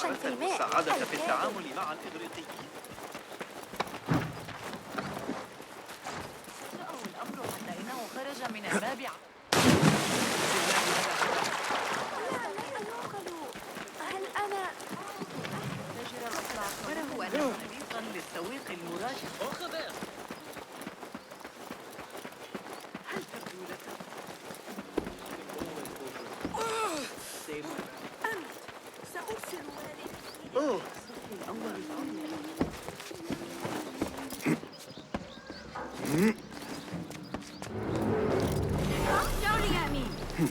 غشا في الماء. السعادة في التعامل مع الإغريقيين. جاءه الأمر حتى إنه خرج من الباب. هل أنا تاجر الأسرع أخبره أنه طريقا للسويق المراج. هل تبدو لك؟ سأرسل والدي الأول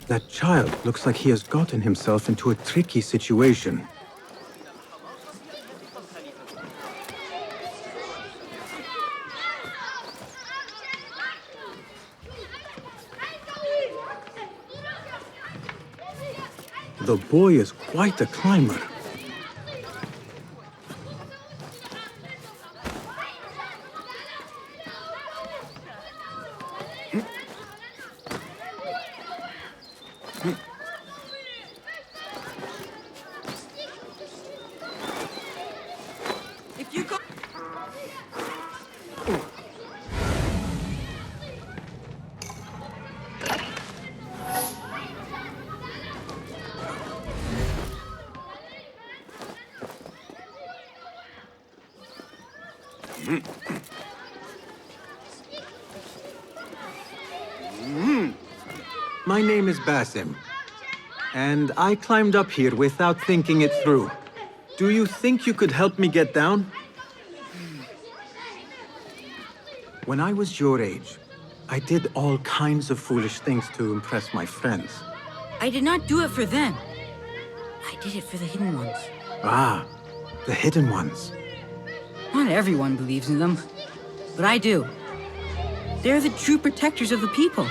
That child looks like he has gotten himself into a tricky situation. The boy is quite a climber. If you go. My name is Basim, and I climbed up here without thinking it through. Do you think you could help me get down? When I was your age, I did all kinds of foolish things to impress my friends. I did not do it for them. I did it for the hidden ones. Ah, the hidden ones. Not everyone believes in them, but I do. They're the true protectors of the people.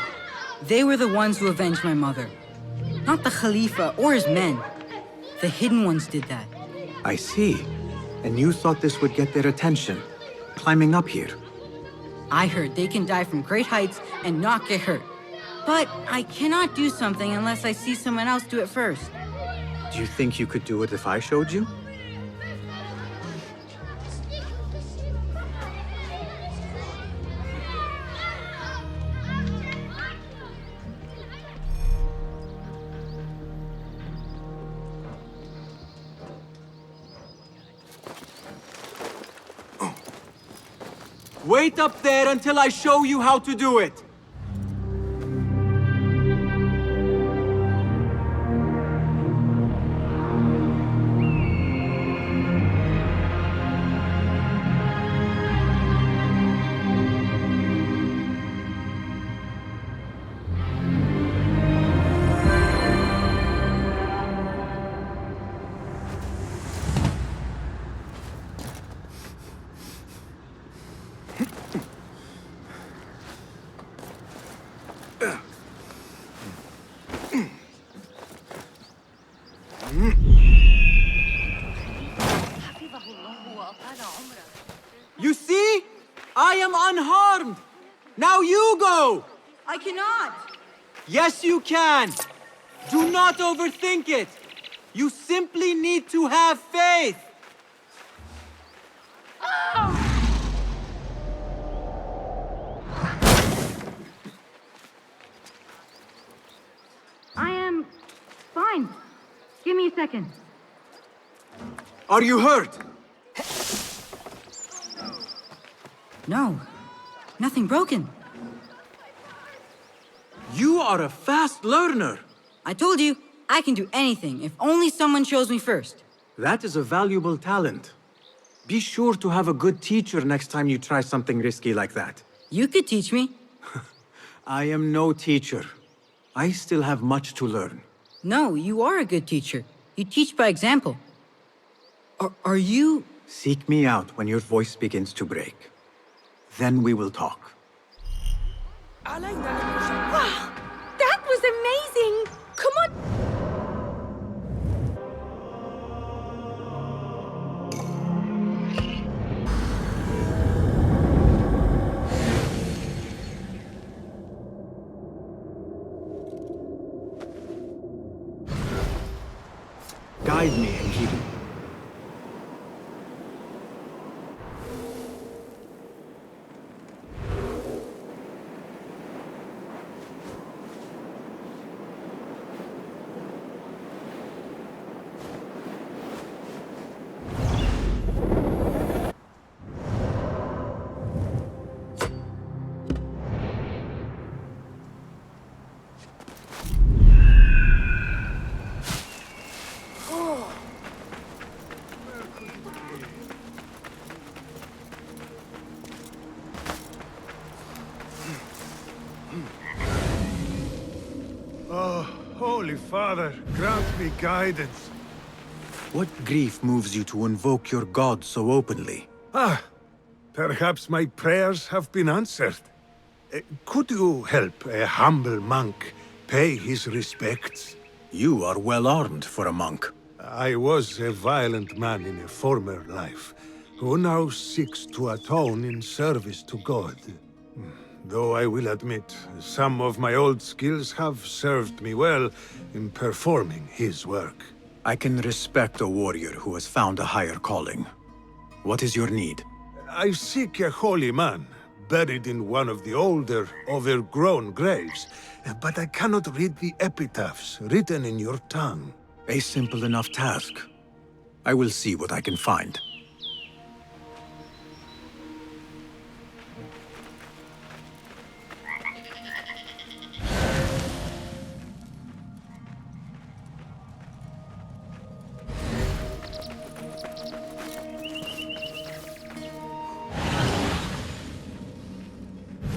They were the ones who avenged my mother. Not the Khalifa or his men. The hidden ones did that. I see. And you thought this would get their attention, climbing up here. I heard they can die from great heights and not get hurt. But I cannot do something unless I see someone else do it first. Do you think you could do it if I showed you? Wait up there until I show you how to do it! You see? I am unharmed! Now you go! I cannot! Yes, you can! Do not overthink it! You simply need to have faith! I am fine. Give me a second. Are you hurt? No, nothing broken. You are a fast learner. I told you, I can do anything if only someone shows me first. That is a valuable talent. Be sure to have a good teacher next time you try something risky like that. You could teach me. I am no teacher. I still have much to learn. No, you are a good teacher. You teach by example. Are you... Seek me out when your voice begins to break. Then we will talk. Wow! That was amazing! Come on! Guide me, Enkidu. Holy Father, grant me guidance. What grief moves you to invoke your god so openly? Perhaps my prayers have been answered. Could you help a humble monk pay his respects? You are well armed for a monk. I was a violent man in a former life, who now seeks to atone in service to God. Though I will admit, some of my old skills have served me well in performing his work. I can respect a warrior who has found a higher calling. What is your need? I seek a holy man, buried in one of the older, overgrown graves, but I cannot read the epitaphs written in your tongue. A simple enough task. I will see what I can find.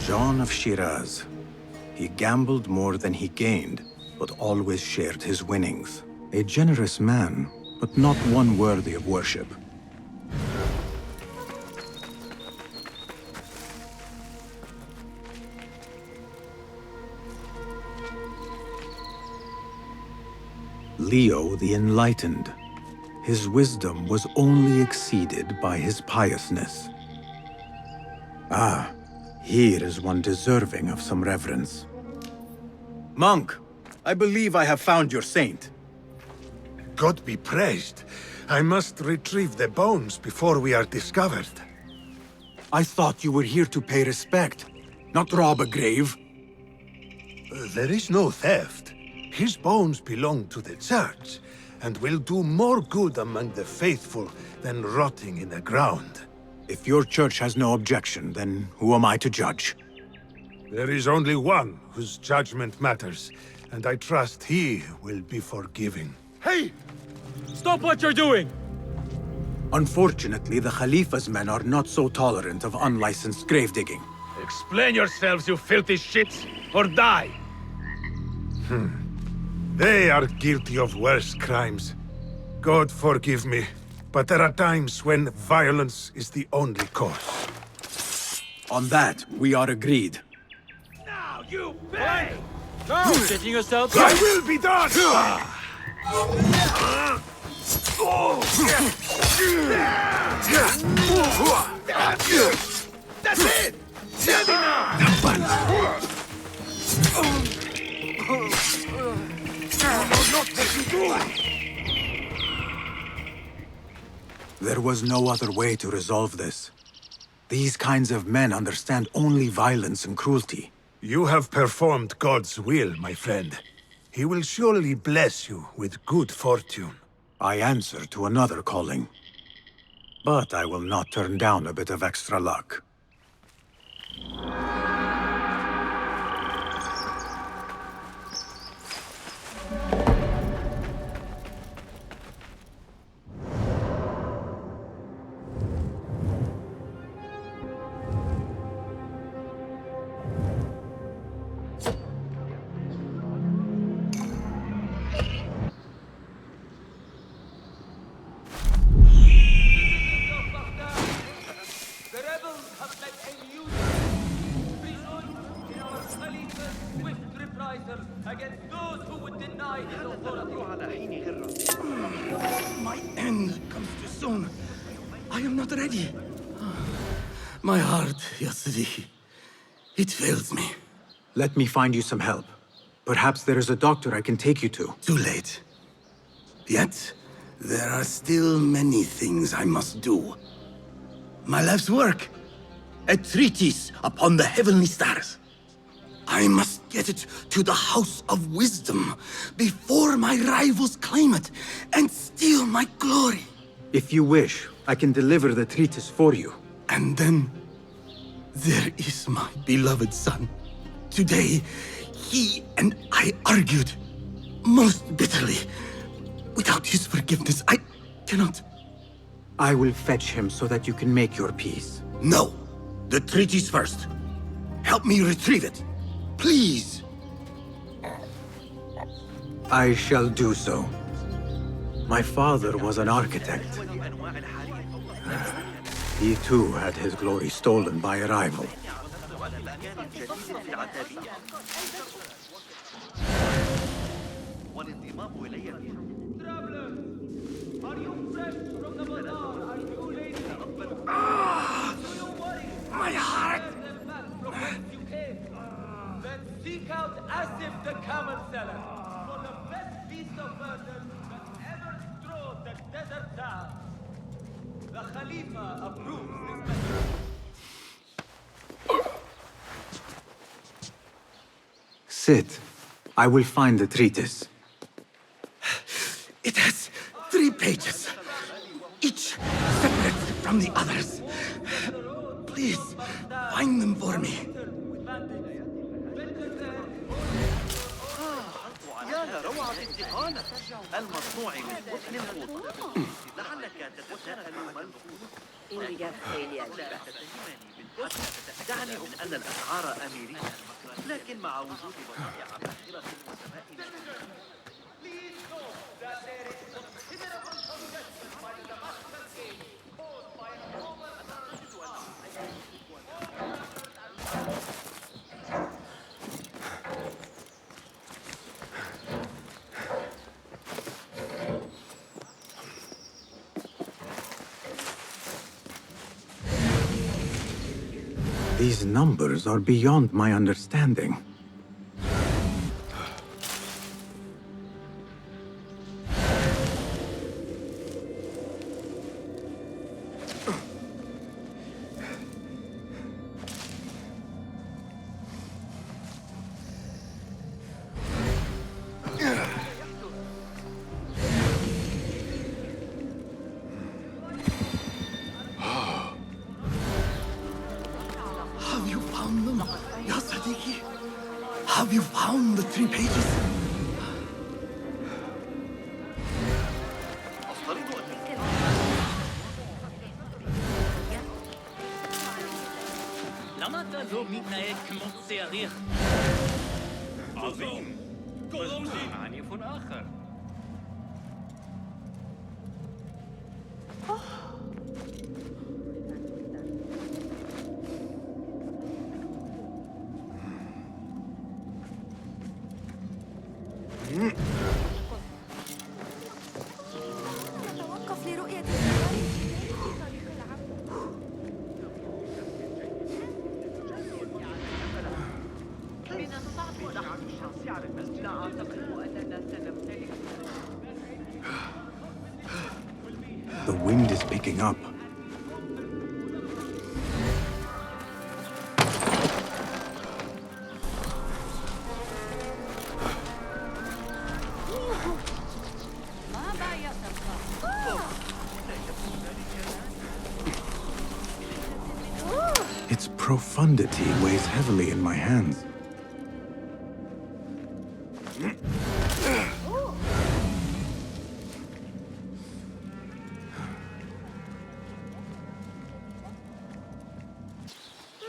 John of Shiraz. He gambled more than he gained, but always shared his winnings. A generous man, but not one worthy of worship. Leo the Enlightened. His wisdom was only exceeded by his piousness. Here is one deserving of some reverence. Monk, I believe I have found your saint. God be praised. I must retrieve the bones before we are discovered. I thought you were here to pay respect, not rob a grave. There is no theft. His bones belong to the church, and will do more good among the faithful than rotting in the ground. If your church has no objection, then who am I to judge? There is only one whose judgment matters, and I trust he will be forgiving. Hey! Stop what you're doing! Unfortunately, the Khalifa's men are not so tolerant of unlicensed grave digging. Explain yourselves, you filthy shits, or die! They are guilty of worse crimes. God forgive me, but there are times when violence is the only cause. On that, we are agreed. Now you pay! No! Taking yourself? I will be done! That's it! Tell me now! There was no other way to resolve this. These kinds of men understand only violence and cruelty. You have performed God's will, my friend. He will surely bless you with good fortune. I answer to another calling. But I will not turn down a bit of extra luck. Against those who would deny his authority. My end comes too soon. I am not ready. My heart, Yasri, it fails me. Let me find you some help. Perhaps there is a doctor I can take you to. Too late. Yet, there are still many things I must do. My life's work. A treatise upon the heavenly stars. I must get it to the House of Wisdom before my rivals claim it and steal my glory. If you wish, I can deliver the treatise for you. And then, there is my beloved son. Today, he and I argued most bitterly. Without his forgiveness, I cannot. I will fetch him so that you can make your peace. No, the treatise first. Help me retrieve it. Please. I shall do so. My father was an architect. He too had his glory stolen by a rival. Are you fresh from the bazaar? Are you lady? My heart! From whence you came? Then seek out Asif the camel seller for the best piece of burden that ever strode the desert sands. The Khalifa approves this message. Sit. I will find the treatise. It has 3 pages, each separate from the others. Please, find them for me. يا لروعة التقالة المصنوع من قطن القوط. لعلك تتساءل ما القوط. دعني أقول أن الأسعار أميرية، لكن مع وجود بضائع باهرة وسماء These numbers are beyond my understanding. Have you found them, Ya Sadiqi? Have you found the 3 pages? عظيم. عنيف آخر. توقف لرؤية من الصعب الأحد الشمس على المسجد. لا أعتقد أننا سنمتلك. The wind is picking up. Its profundity weighs heavily in my hands.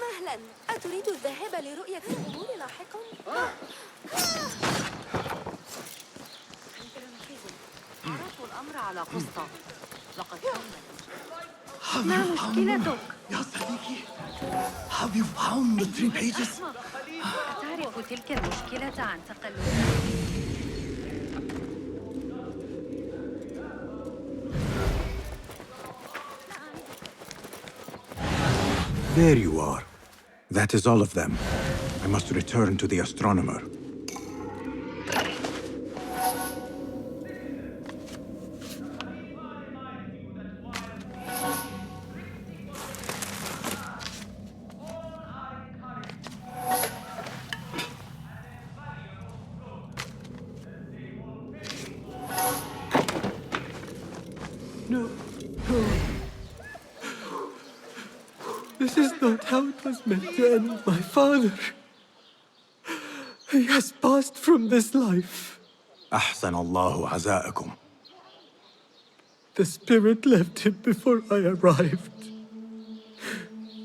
مهلا، أتريد الذهاب لرؤية الأمور لاحقا؟ عرضت الأمر على قسطة. لقد Have you found them, Ya Sadiqi? Have you found the 3 pages? أتعرف تلك المشكلة عن تقلب. There you are. That is all of them. I must return to the astronomer. No. This is not how it was meant to end. My father. He has passed from this life. أحسن الله عزاءكم. The spirit left him before I arrived.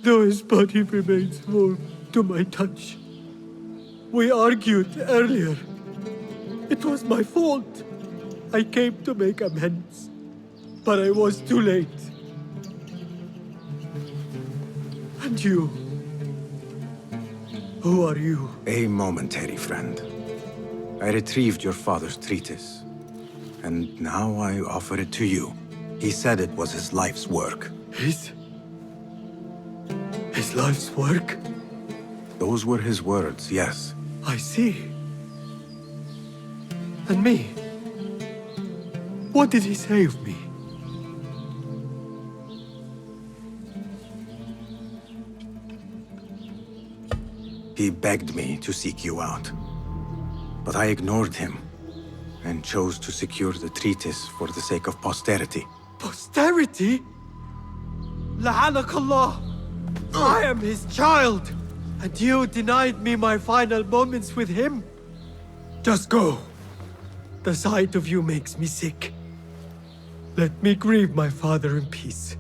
Though his body remains warm to my touch. We argued earlier. It was my fault. I came to make amends, but I was too late. And you? Who are you? A momentary friend. I retrieved your father's treatise, and now I offer it to you. He said it was his life's work. His life's work? Those were his words, yes. I see. And me? What did he say of me? He begged me to seek you out. But I ignored him, and chose to secure the treatise for the sake of posterity. Posterity? La'anak Allah! I am his child! And you denied me my final moments with him? Just go. The sight of you makes me sick. Let me grieve my father in peace.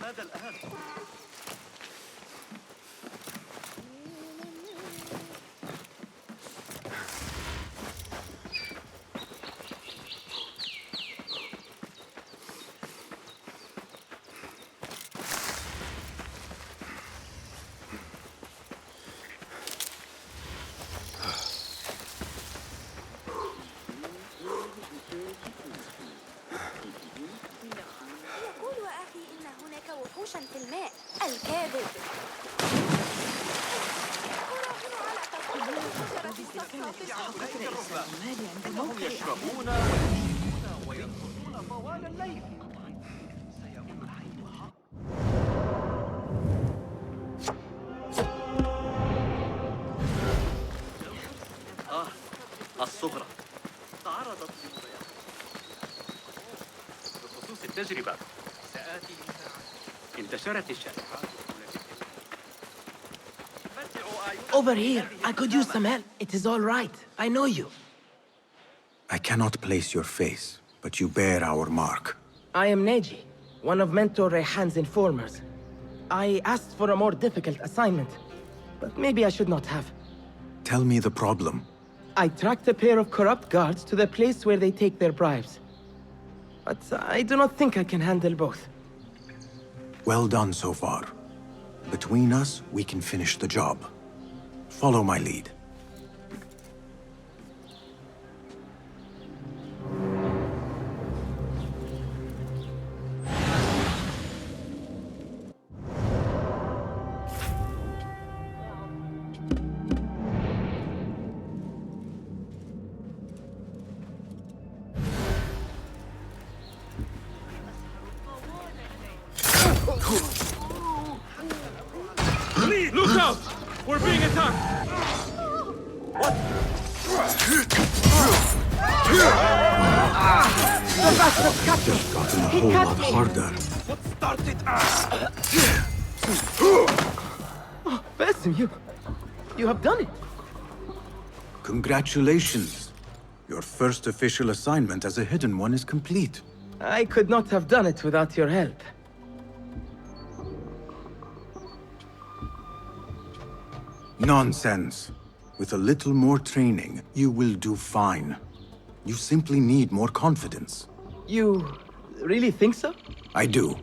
ماذا الآن؟ في الماء الكاذب إنهم يشربون ويرقصون طوال الليل. سيكون حيها. الصغرى تعرضت لمضايقة. بخصوص التجربة سآتي انتشرت الشائعات. Over here, I could use some help. It is all right. I know you. I cannot place your face, but you bear our mark. I am Neji, one of Mentor Rayhan's informers. I asked for a more difficult assignment, but maybe I should not have. Tell me the problem. I tracked a pair of corrupt guards to the place where they take their bribes. But I do not think I can handle both. Well done so far. Between us, we can finish the job. Follow my lead. Lee, look out! We're being attacked! What? The bastard cut me! Just gotten a He whole cut lot me. harder. What started Oh, Basim, you have done it. Congratulations. Your first official assignment as a hidden one is complete. I could not have done it without your help. Nonsense. With a little more training, you will do fine. You simply need more confidence. You really think so? I do.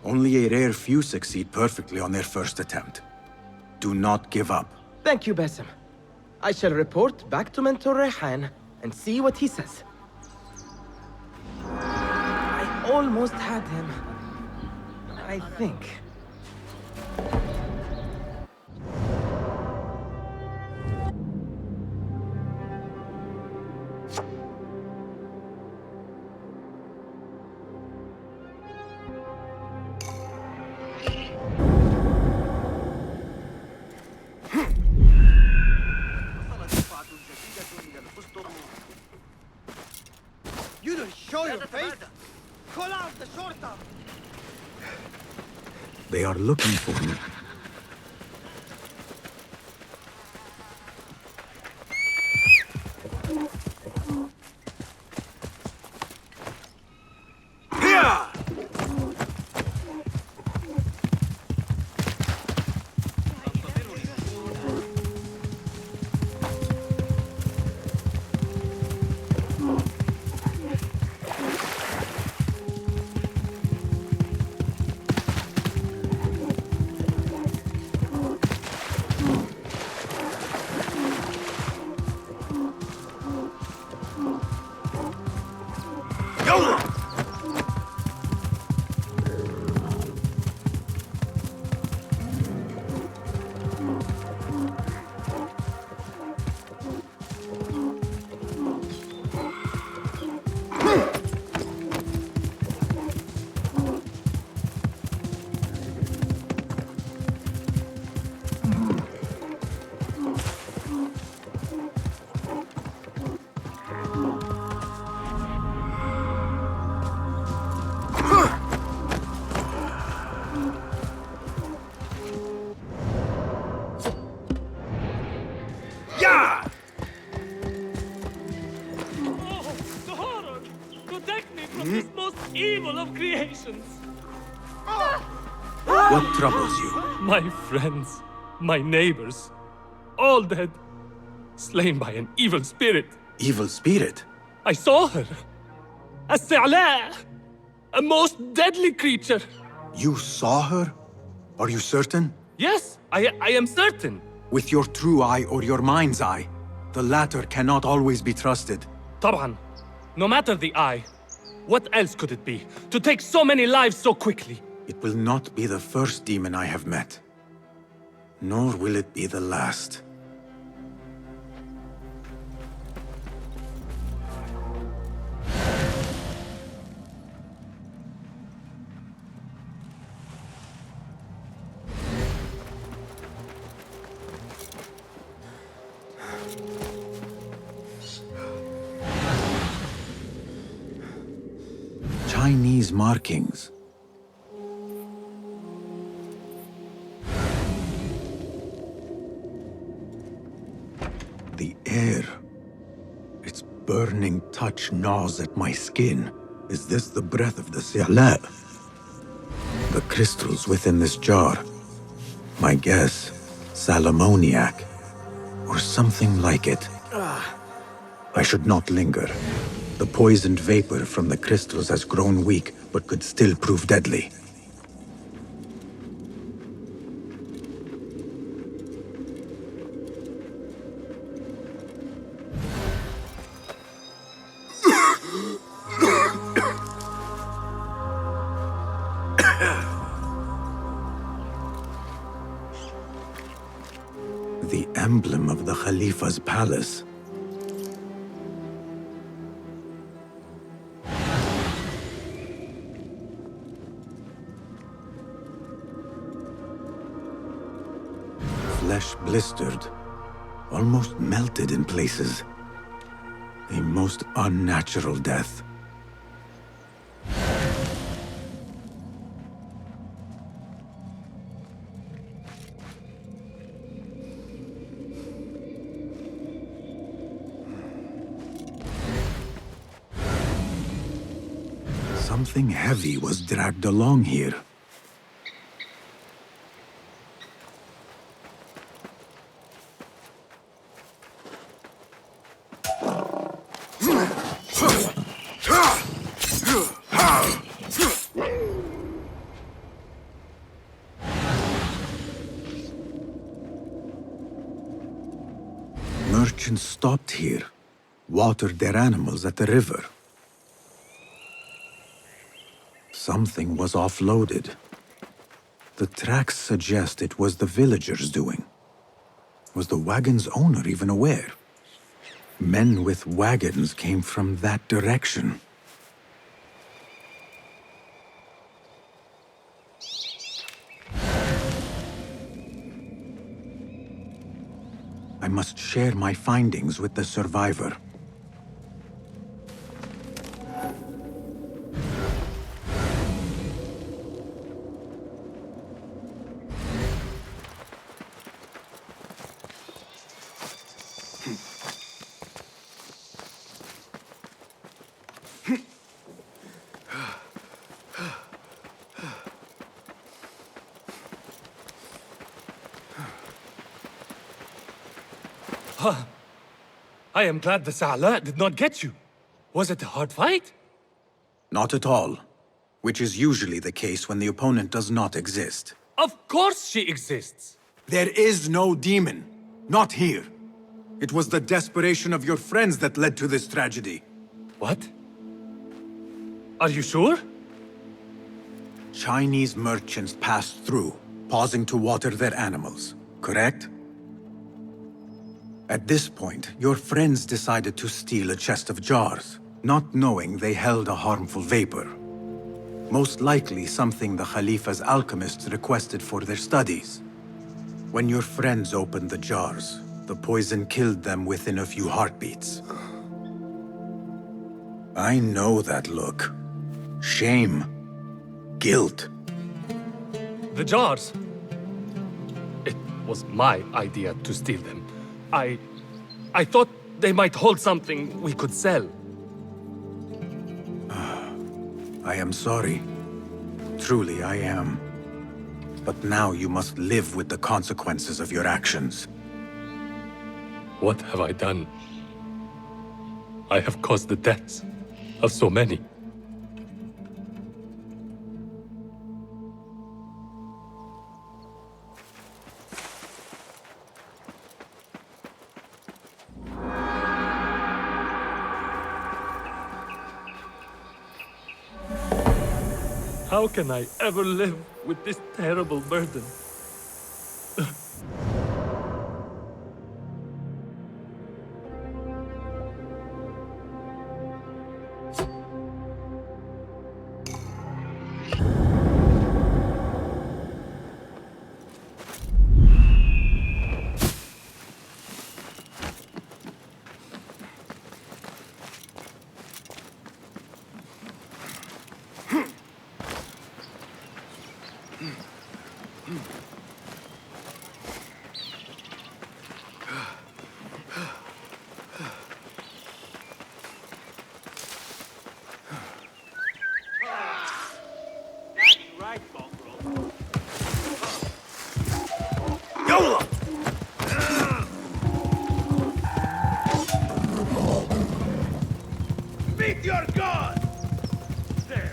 Only a rare few succeed perfectly on their first attempt. Do not give up. Thank you, Basim. I shall report back to Mentor Rayhan and see what he says. I almost had him. I think. They are looking for me. The horror! Protect me from this most evil of creations! What troubles you? My friends, my neighbors, all dead. Slain by an evil spirit. Evil spirit? I saw her. A Sa'la! A most deadly creature. You saw her? Are you certain? Yes, I am certain. With your true eye or your mind's eye? The latter cannot always be trusted. طبعا. No matter the eye, what else could it be? To take so many lives so quickly? It will not be the first demon I have met. Nor will it be the last. Chinese markings. The air. Its burning touch gnaws at my skin. Is this the breath of the Sa'la? The crystals within this jar. My guess, salamoniac. Or something like it. I should not linger. The poisoned vapor from the crystals has grown weak, but could still prove deadly. The emblem of the Khalifa's palace. Flesh blistered, almost melted in places. A most unnatural death. Something heavy was dragged along here. Merchants stopped here, watered their animals at the river. Something was offloaded. The tracks suggest it was the villagers' doing. Was the wagon's owner even aware? Men with wagons came from that direction. I must share my findings with the survivor. I am glad the Sa'ala did not get you. Was it a hard fight? Not at all. Which is usually the case when the opponent does not exist. Of course she exists! There is no demon. Not here. It was the desperation of your friends that led to this tragedy. What? Are you sure? Chinese merchants passed through, pausing to water their animals, correct? At this point, your friends decided to steal a chest of jars, not knowing they held a harmful vapor. Most likely something the Khalifa's alchemists requested for their studies. When your friends opened the jars, the poison killed them within a few heartbeats. I know that look. Shame. Guilt. The jars. It was my idea to steal them. I thought they might hold something we could sell. I am sorry. Truly, I am. But now you must live with the consequences of your actions. What have I done? I have caused the deaths of so many. How can I ever live with this terrible burden? Meet your god! There.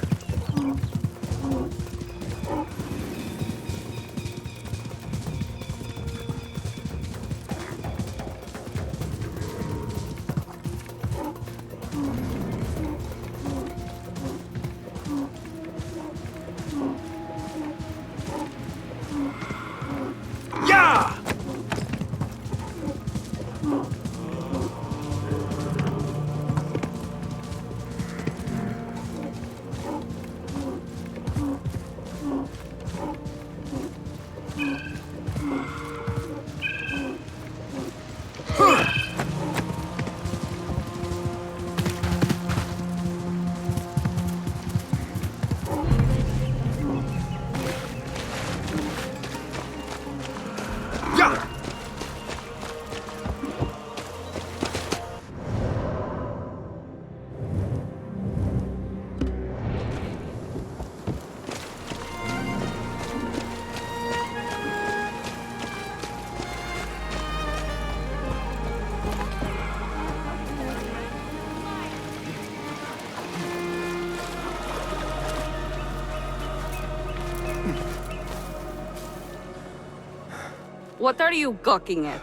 Yeah! What are you gawking at?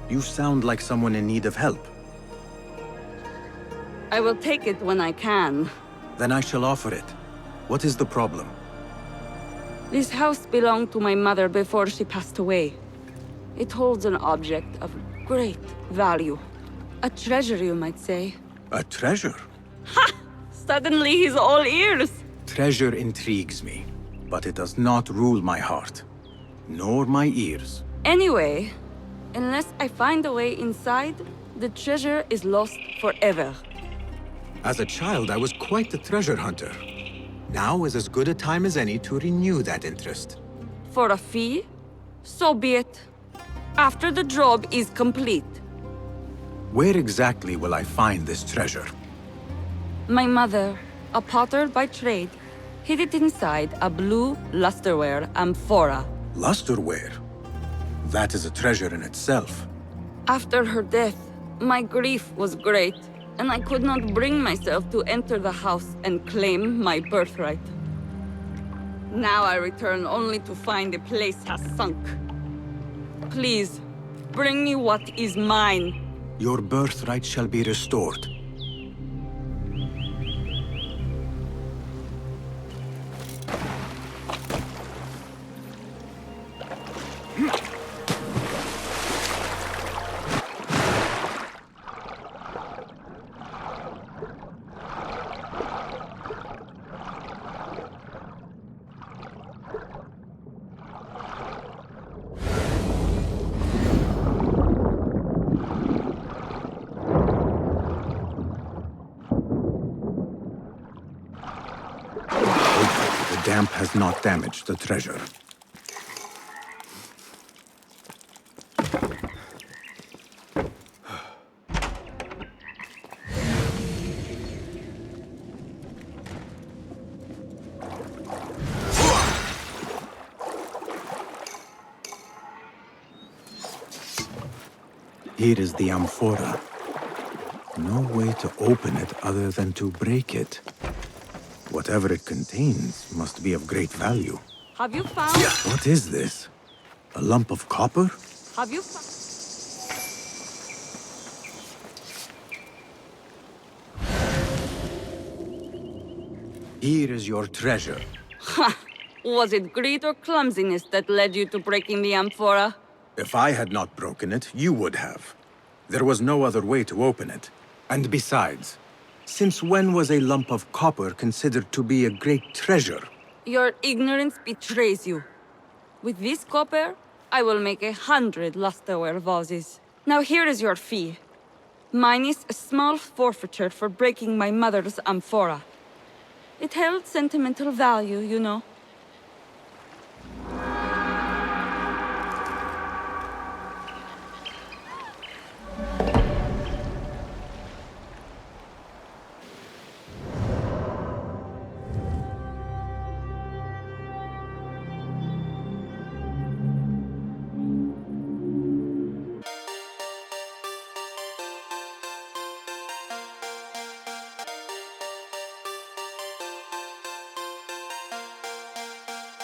You sound like someone in need of help. I will take it when I can. Then I shall offer it. What is the problem? This house belonged to my mother before she passed away. It holds an object of great value. A treasure, you might say. A treasure? Ha! Suddenly he's all ears. Treasure intrigues me, but it does not rule my heart. Nor my ears. Anyway, unless I find a way inside, the treasure is lost forever. As a child, I was quite the treasure hunter. Now is as good a time as any to renew that interest. For a fee? So be it. After the job is complete. Where exactly will I find this treasure? My mother, a potter by trade, hid it inside a blue lusterware amphora. Lusterware? That is a treasure in itself. After her death, my grief was great, and I could not bring myself to enter the house and claim my birthright. Now I return only to find the place has sunk. Please, bring me what is mine. Your birthright shall be restored. The damp has not damaged the treasure. Here is the amphora. No way to open it other than to break it. Whatever it contains must be of great value. Have you found? What is this? A lump of copper? Have you found? Here is your treasure. Ha! Was it greed or clumsiness that led you to breaking the amphora? If I had not broken it, you would have. There was no other way to open it. And besides, since when was a lump of copper considered to be a great treasure? Your ignorance betrays you. With this copper, I will make 100 lusterware vases. Now here is your fee. Minus a small forfeiture for breaking my mother's amphora. It held sentimental value, you know.